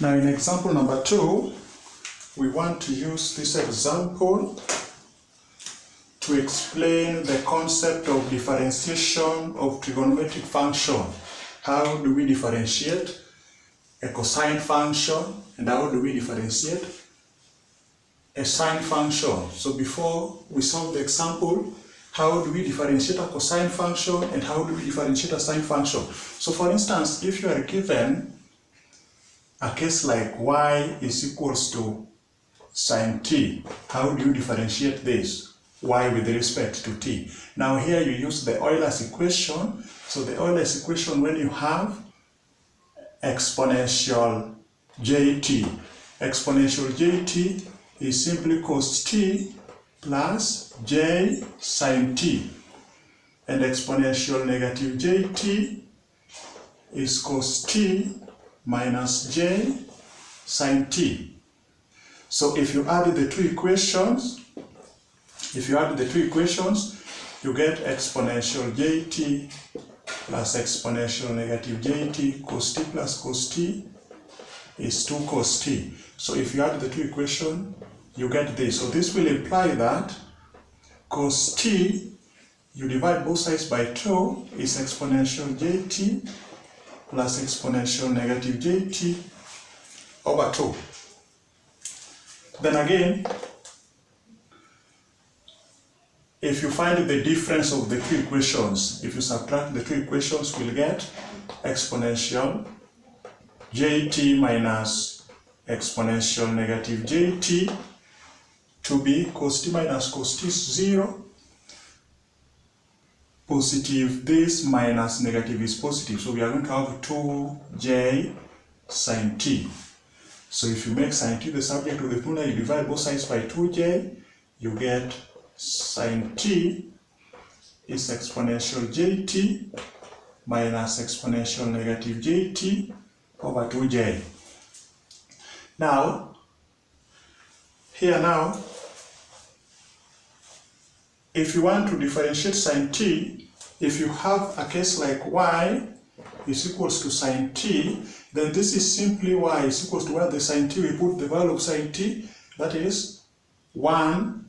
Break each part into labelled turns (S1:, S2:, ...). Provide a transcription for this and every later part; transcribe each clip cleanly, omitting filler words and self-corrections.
S1: Now in example number 2, we want to use this example to explain the concept of differentiation of trigonometric function. How do we differentiate a cosine function and how do we differentiate a sine function? So before we solve the example, how do we differentiate a cosine function and how do we differentiate a sine function? So for instance, if you are given a case like y is equals to sine t, how do you differentiate this? Y with respect to t. Now here you use the Euler's equation. So the Euler's equation, when you have exponential jt, exponential jt is simply cos t plus j sine t, and exponential negative jt is cos t minus j sine t. So if you add the two equations, you get exponential jt plus exponential negative jt, cos t plus cos t is 2 cos t. So if you add the two equations, you get this. So this will imply that cos t, you divide both sides by 2, is exponential jt plus exponential negative jt over 2. Then again, if you find the difference of the two equations, if you subtract the two equations, we'll get exponential jt minus exponential negative jt to be cos t minus cos t is 0. Positive, this minus negative is positive. So we are going to have 2j sine t. So if you make sine t the subject of the formula, you divide both sides by 2j, you get sine t is exponential jt minus exponential negative jt over 2j. Now, if you want to differentiate sine t, if you have a case like y is equals to sine t, then this is simply y is equals to where the sine t, we put the value of sine t, that is 1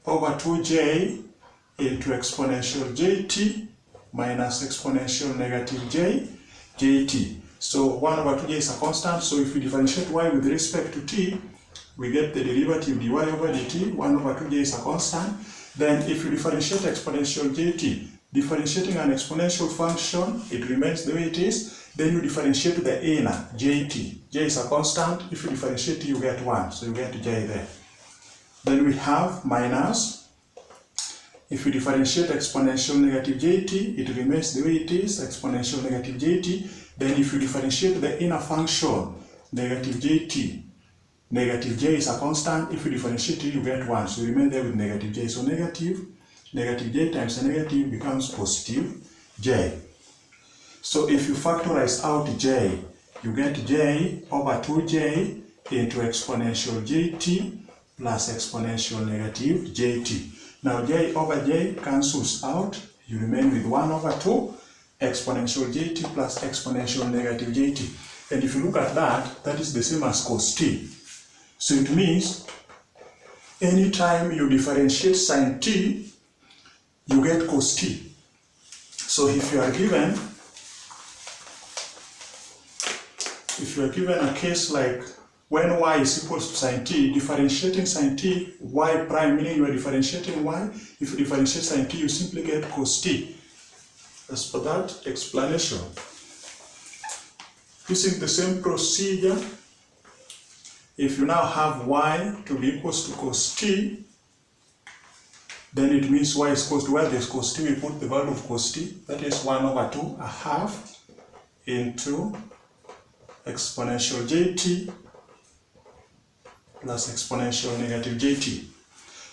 S1: over 2j into exponential jt minus exponential negative jt. So 1 over 2j is a constant, so if we differentiate y with respect to t, we get the derivative dy over dt. 1 over 2j is a constant. Then if you differentiate exponential jt, differentiating an exponential function, it remains the way it is. Then you differentiate the inner, jt. J is a constant. If you differentiate t, you get 1. So you get j there. Then we have minus. If you differentiate exponential negative jt, it remains the way it is, exponential negative jt. Then if you differentiate the inner function, negative jt, negative j is a constant. If you differentiate it, you get 1. So you remain there with negative j. So negative j times a negative becomes positive j. So if you factorize out j, you get j over 2j into exponential jt plus exponential negative jt. Now j over j cancels out. You remain with 1 over 2 exponential jt plus exponential negative jt. And if you look at that, that is the same as cos t. So it means anytime you differentiate sine t, you get cos t. So if you are given a case like when y is equals to sine t, differentiating sine t, y prime, meaning you are differentiating y. If you differentiate sine t, you simply get cos t. As per that explanation, using the same procedure, if you now have y to be equals to cos t, then it means y is equals to, where there is cos t, we put the value of cos t, that is 1 over 2, a half, into exponential jt plus exponential negative jt.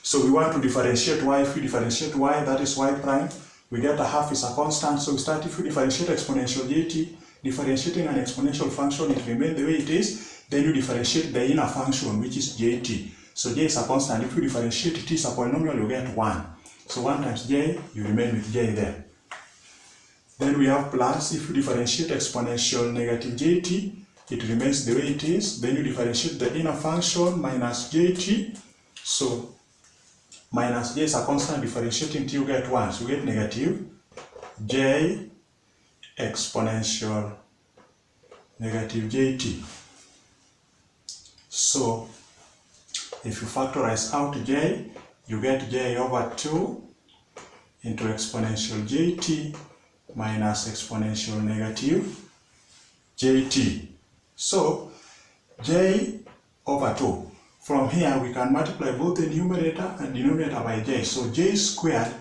S1: So we want to differentiate y. If we differentiate y, that is y prime, we get a half is a constant. So we start, if we differentiate exponential jt, differentiating an exponential function, it remains the way it is. Then you differentiate the inner function, which is jt. So j is a constant. If you differentiate t is a polynomial, you get 1. So 1 times j, you remain with j there. Then we have plus, if you differentiate exponential negative jt, it remains the way it is. Then you differentiate the inner function minus jt. So minus j is a constant, differentiating t, you get 1. So you get negative j exponential negative jt. So if you factorize out j, you get j over 2 into exponential jt minus exponential negative jt. So j over 2. From here we can multiply both the numerator and denominator by j. So j squared,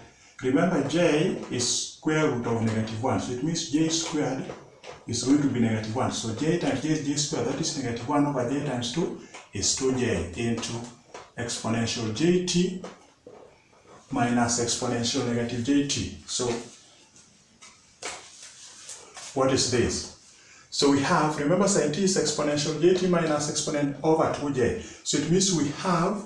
S1: remember j is square root of negative 1. So it means j squared is going to be negative 1. So j times j is j squared, that is negative 1 over j times 2 is 2j into exponential jt minus exponential negative jt. So what is this? So we have, remember sin t is exponential jt minus exponent over 2j. So it means we have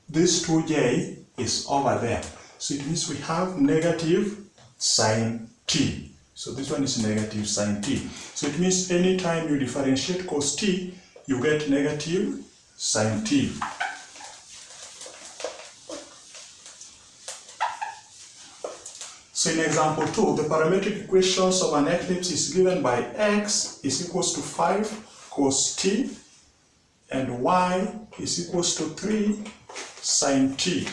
S1: this 2j is over there. So it means we have negative sin t. So this one is negative sin t. So it means anytime you differentiate cos t, you get negative sin t. So in example 2, the parametric equations of an eclipse is given by x is equals to 5 cos t and y is equals to 3 sin t.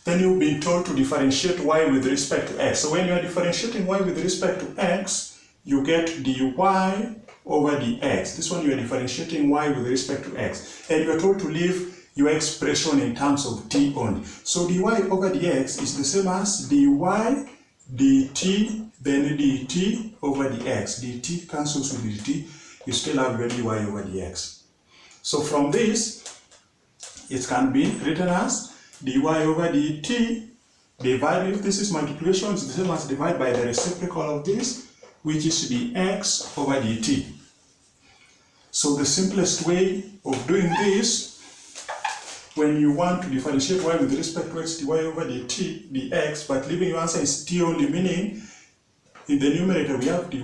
S1: Then you've been told to differentiate y with respect to x. So when you are differentiating y with respect to x, you get dy over dx. This one you are differentiating y with respect to x. And you are told to leave your expression in terms of t only. So dy over dx is the same as dy dt, then dt over dx. dt cancels with dt, you still have your dy over dx. So from this, it can be written as dy over dt, divided, if this is multiplication, it's the same as divide by the reciprocal of this, which is dx over dt. So the simplest way of doing this, when you want to differentiate y with respect to x, dy over dt dx, but leaving your answer is t only, meaning in the numerator we have dy,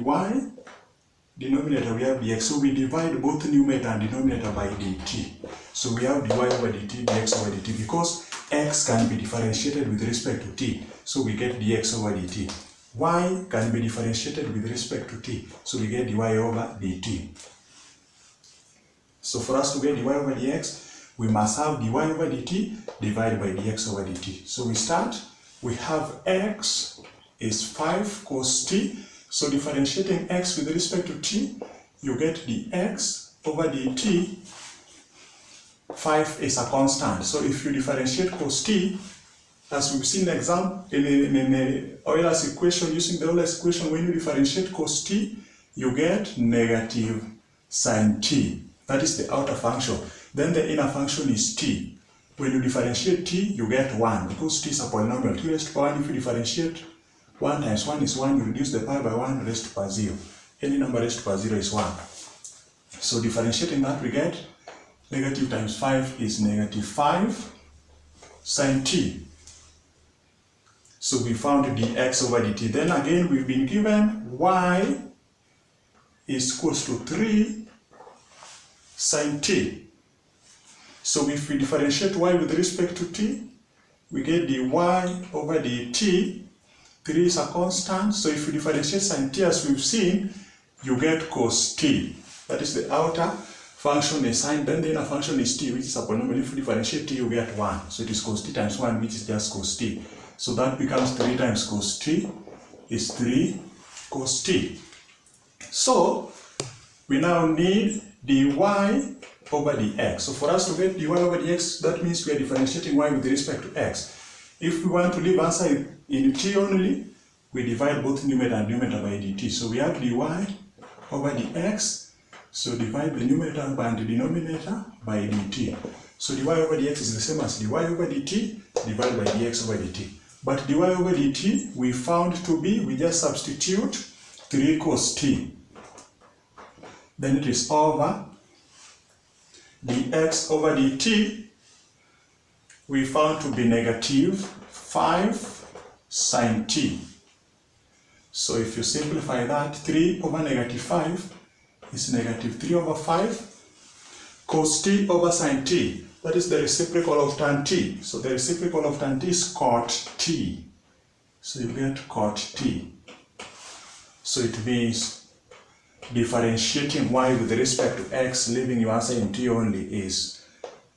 S1: denominator we have dx. So we divide both numerator and denominator by dt. So we have dy over dt, dx over dt, because x can be differentiated with respect to t. So we get dx over dt. Y can be differentiated with respect to t. So we get dy over dt. So for us to get dy over dx, we must have dy over dt divided by dx over dt. So we start, we have x is 5 cos t. So differentiating x with respect to t, you get dx over dt. 5 is a constant. So if you differentiate cos t, as we've seen in Euler's equation, using the Euler's equation, when you differentiate cos t, you get negative sin t. That is the outer function. Then the inner function is t. When you differentiate t, you get 1, because t is a polynomial. T raised to power 1, if you differentiate 1 times 1 is 1, you reduce the pi by 1 raised to power 0. Any number raised to power 0 is 1. So differentiating that, we get negative times 5 is negative 5 sin t. So we found dx over dt. Then again, we've been given y is equals to 3 sin t. So if we differentiate y with respect to t, we get dy over dt. 3 is a constant. So if we differentiate sin t as we've seen, you get cos t. That is the outer function is sine, then the inner function is t, which is a polynomial. If you differentiate t, you get 1. So it is cos t times 1, which is just cos t. So that becomes 3 times cos t is 3 cos t. So we now need dy over dx. So for us to get dy over dx, that means we are differentiating y with respect to x. If we want to leave answer in t only, we divide both numerator and denominator by dt. So we have dy over dx. So divide the numerator by the denominator by dt. So dy over dx is the same as dy over dt divided by dx over dt. But dy over dt we found to be, we just substitute 3 cos t. Then it is over dx over dt we found to be negative 5 sine t. So if you simplify that, 3 over negative 5 is negative 3 over 5 cos t over sine t. That is the reciprocal of tan t. So the reciprocal of tan t is cot t. So you get cot t. So it means differentiating y with respect to x, leaving your answer in t only, is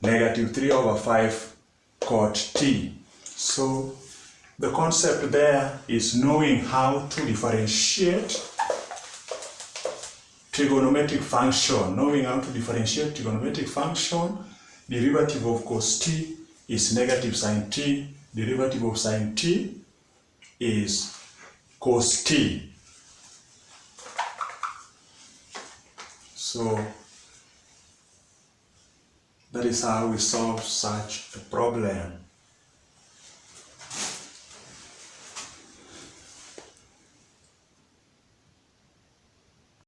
S1: negative 3 over 5 cot t. So the concept there is knowing how to differentiate trigonometric function. Knowing how to differentiate trigonometric function, derivative of cos t is negative sine t, derivative of sine t is cos t. So that is how we solve such a problem.